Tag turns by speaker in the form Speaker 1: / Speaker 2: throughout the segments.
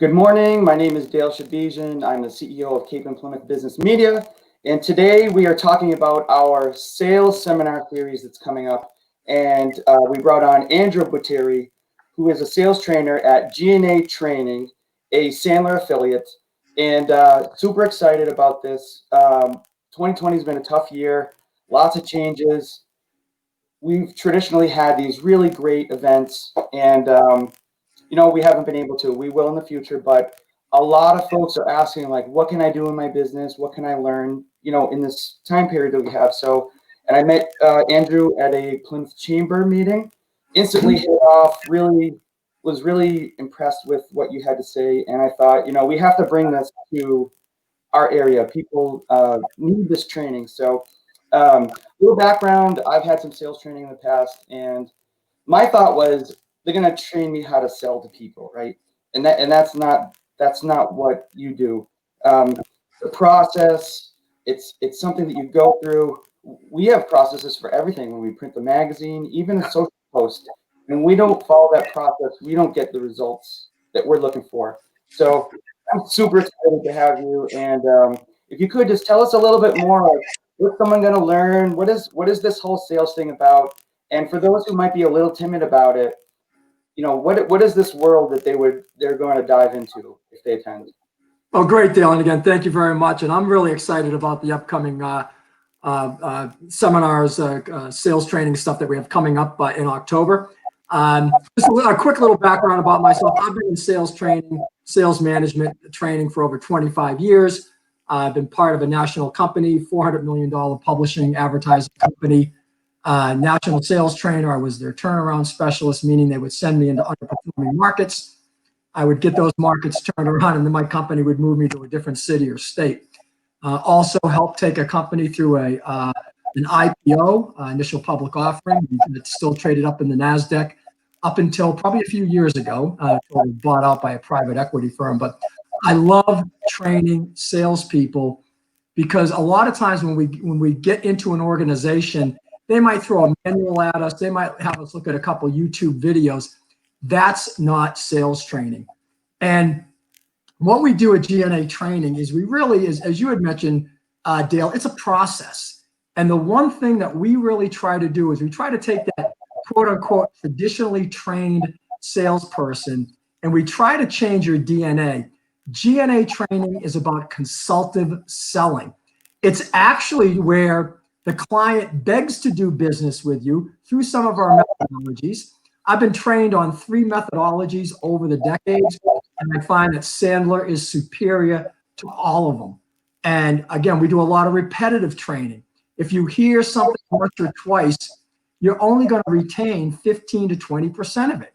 Speaker 1: Good morning. My name is Dale Shabizian. I'm the CEO of Cape and Plymouth Business Media. And today we are talking about our sales seminar series that's coming up. And we brought on Andrew Buteri, who is a sales trainer at G&A Training, a Sandler affiliate. And super excited about this. 2020 has been a tough year, lots of changes. We've traditionally had these really great events, and we haven't been able to. We will in the future, but a lot of folks are asking, like, what can I do in my business? What can I learn, in this time period that we have? So, and I met Andrew at a Plymouth Chamber meeting, instantly hit off, was really impressed with what you had to say. And I thought, we have to bring this to our area. People need this training. So, little background, I've had some sales training in the past, and my thought was they're going to train me how to sell to people, right? And that's not what you do. The process, it's something that you go through. We have processes for everything when we print the magazine, even a social post. And we don't follow that process, we don't get the results that we're looking for. So I'm super excited to have you. And if you could just tell us a little bit more, like, what's someone going to learn? What is this whole sales thing about? And for those who might be a little timid about it, what is this world that they're going to dive into if they attend?
Speaker 2: Oh, great, Dale. And again, thank you very much. And I'm really excited about the upcoming seminars, sales training stuff that we have coming up in October. Just a quick little background about myself. I've been in sales training, sales management training for over 25 years. I've been part of a national company, $400 million publishing advertising company, national sales trainer. I was their turnaround specialist, meaning they would send me into underperforming markets. I would get those markets turned around, and then my company would move me to a different city or state. Also helped take a company through an IPO, initial public offering. It's still traded up in the NASDAQ up until probably a few years ago, until it was bought out by a private equity firm. But I love training salespeople because a lot of times when we get into an organization, they might throw a manual at us. They might have us look at a couple YouTube videos. That's not sales training. And what we do at G&A Training is we really, as you had mentioned, Dale, it's a process. And the one thing that we really try to do is we try to take that quote unquote traditionally trained salesperson and we try to change your DNA. G&A Training is about consultative selling. It's actually where the client begs to do business with you through some of our methodologies. I've been trained on 3 methodologies over the decades, and I find that Sandler is superior to all of them. And again, we do a lot of repetitive training. If you hear something once or twice, you're only going to retain 15 to 20% of it.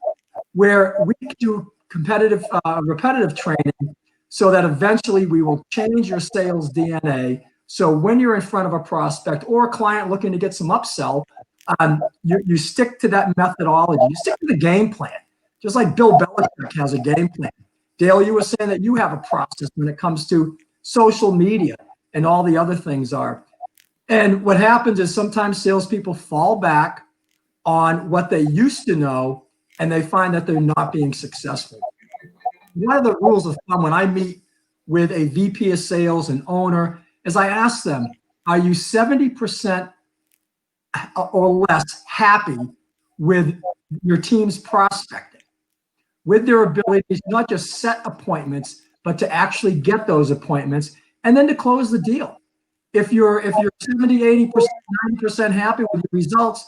Speaker 2: Where we do repetitive training so that eventually we will change your sales DNA. So when you're in front of a prospect or a client looking to get some upsell, you stick to that methodology. You stick to the game plan, just like Bill Belichick has a game plan. Dale, you were saying that you have a process when it comes to social media and all the other things are. And what happens is sometimes salespeople fall back on what they used to know, and they find that they're not being successful. One of the rules of thumb when I meet with a VP of sales and owner is I ask them, are you 70% or less happy with your team's prospecting, with their abilities not just set appointments, but to actually get those appointments and then to close the deal? If you're 70, 80%, 90% happy with your results,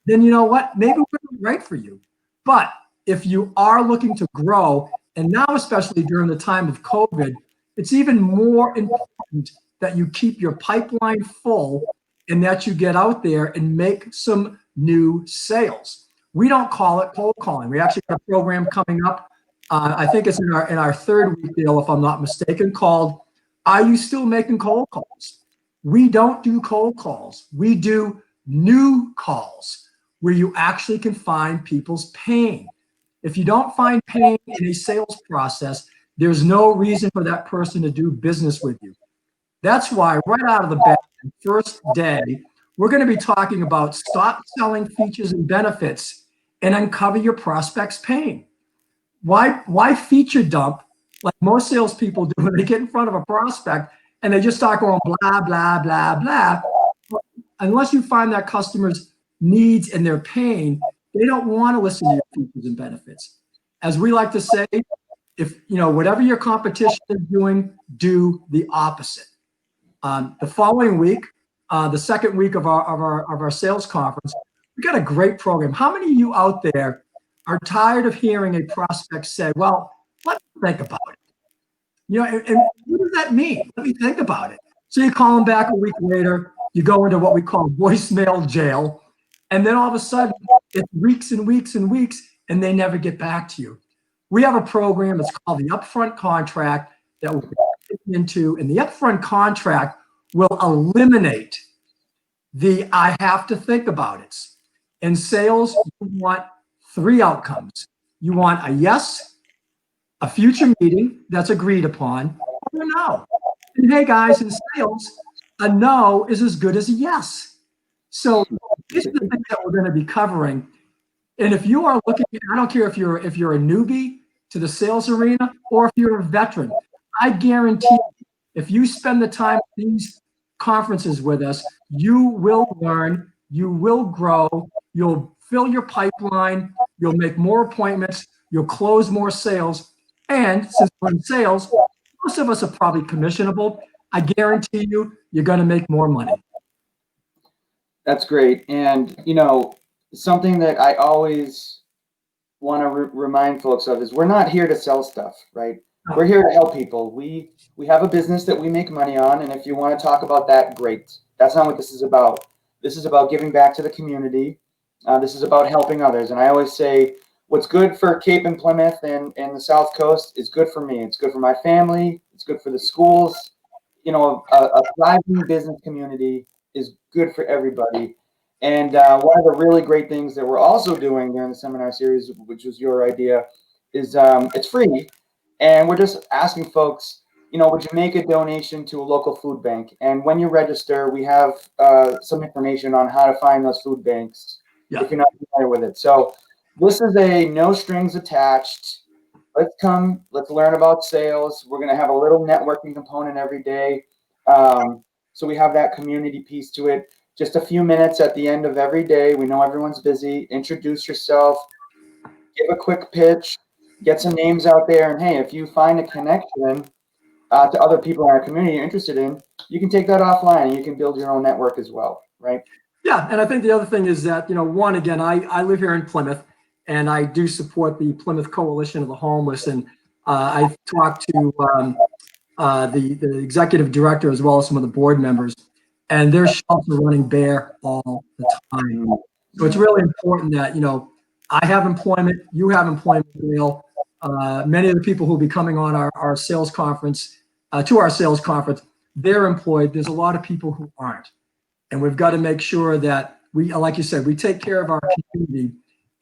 Speaker 2: then you know what? Maybe we're right for you. But if you are looking to grow, and now especially during the time of COVID, it's even more important that you keep your pipeline full and that you get out there and make some new sales. We don't call it cold calling. We actually have a program coming up. I think it's in our 3rd week deal, if I'm not mistaken, called "Are You Still Making Cold Calls?" We don't do cold calls. We do new calls where you actually can find people's pain. If you don't find pain in a sales process, there's no reason for that person to do business with you. That's why right out of the bat, first day, we're going to be talking about stop selling features and benefits and uncover your prospect's pain. Why feature dump like most salespeople do when they get in front of a prospect and they just start going blah, blah, blah, blah. Unless you find that customer's needs and their pain, they don't want to listen to your features and benefits. As we like to say, if whatever your competition is doing, do the opposite. The following week, the second week of our sales conference, we got a great program. How many of you out there are tired of hearing a prospect say, "Well, let me think about it"? And what does that mean? Let me think about it. So you call them back a week later, you go into what we call voicemail jail, and then all of a sudden it's weeks and weeks and weeks, and they never get back to you. We have a program, it's called the Upfront Contract, that we're getting into, and the Upfront Contract will eliminate the "I have to think about it." In sales, you want 3 outcomes. You want a yes, a future meeting that's agreed upon, or a no. And hey guys, in sales, a no is as good as a yes. So these are the things that we're going to be covering. And if you are looking, I don't care if you're a newbie to the sales arena or if you're a veteran, I guarantee you, if you spend the time at these conferences with us, you will learn, you will grow, you'll fill your pipeline, you'll make more appointments, you'll close more sales. And since we're in sales, most of us are probably commissionable. I guarantee you, you're going to make more money.
Speaker 1: That's great. And, something that I always want to remind folks of is we're not here to sell stuff, right? We're here to help people. We have a business that we make money on. And if you want to talk about that, great. That's not what this is about. This is about giving back to the community. This is about helping others. And I always say, what's good for Cape and Plymouth and the South Coast is good for me. It's good for my family. It's good for the schools. A thriving business community is good for everybody. And one of the really great things that we're also doing during the seminar series, which was your idea, is it's free. And we're just asking folks, would you make a donation to a local food bank? And when you register, we have some information on how to find those food banks if you're not familiar with it. So this is a no strings attached. Let's learn about sales. We're going to have a little networking component every day. So we have that community piece to it. Just a few minutes at the end of every day. We know everyone's busy. Introduce yourself, give a quick pitch, get some names out there. And hey, if you find a connection to other people in our community you're interested in, you can take that offline and you can build your own network as well, right?
Speaker 2: Yeah, and I think the other thing is that, one, again, I live here in Plymouth, and I do support the Plymouth Coalition of the Homeless, and I've talked to the executive director as well as some of the board members, and their shelves are running bare all the time. So it's really important that, I have employment, you have employment, Dale. Many of the people who will be coming on our sales conference, to our sales conference, they're employed. There's a lot of people who aren't. And we've got to make sure that we, like you said, we take care of our community.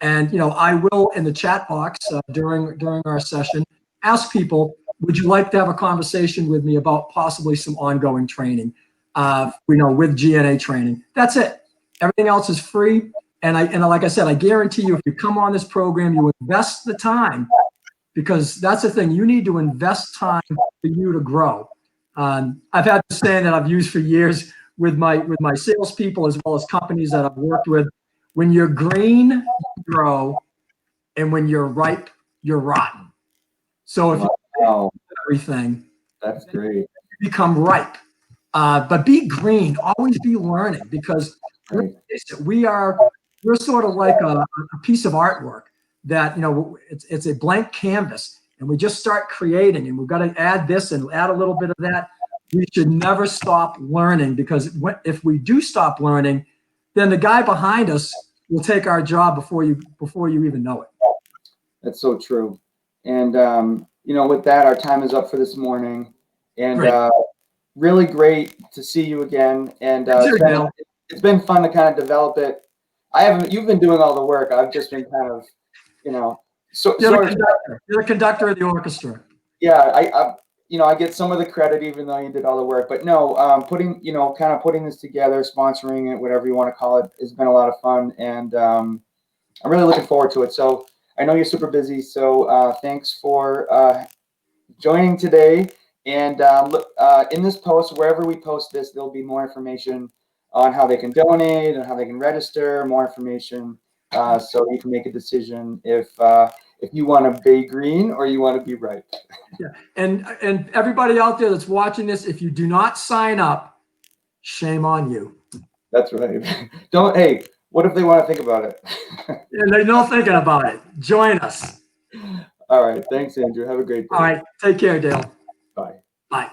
Speaker 2: And, I will, in the chat box during our session, ask people, would you like to have a conversation with me about possibly some ongoing training, with GNA training? That's it. Everything else is free. And like I said, I guarantee you, if you come on this program, you invest the time, because that's the thing. You need to invest time for you to grow. I've had this saying that I've used for years with my salespeople as well as companies that I've worked with. When you're green, you grow, and when you're ripe, you're rotten. So if you do everything,
Speaker 1: that's great.
Speaker 2: You become ripe. But be green, always be learning, because we're sort of like a piece of artwork that, it's a blank canvas, and we just start creating, and we've got to add this and add a little bit of that. We should never stop learning, because if we do stop learning, then the guy behind us will take our job before you even know it.
Speaker 1: That's so true. And, with that, our time is up for this morning. And really great to see you again. And it's been fun to kind of develop it. You've been doing all the work. I've just been kind of,
Speaker 2: You're the conductor of the orchestra.
Speaker 1: Yeah, I get some of the credit, even though you did all the work. But no, putting this together, sponsoring it, whatever you want to call it, has been a lot of fun, and I'm really looking forward to it. So I know you're super busy, so thanks for joining today. And in this post, wherever we post this, there'll be more information on how they can donate and how they can register, more information, so you can make a decision if you want to be green or you want to be right.
Speaker 2: Yeah. And everybody out there that's watching this, if you do not sign up, shame on you.
Speaker 1: That's right. Hey, what if they want to think about it?
Speaker 2: And they're not thinking about it. Join us.
Speaker 1: All right. Thanks, Andrew. Have a great day.
Speaker 2: All right. Take care, Dale.
Speaker 1: Bye.
Speaker 2: Bye.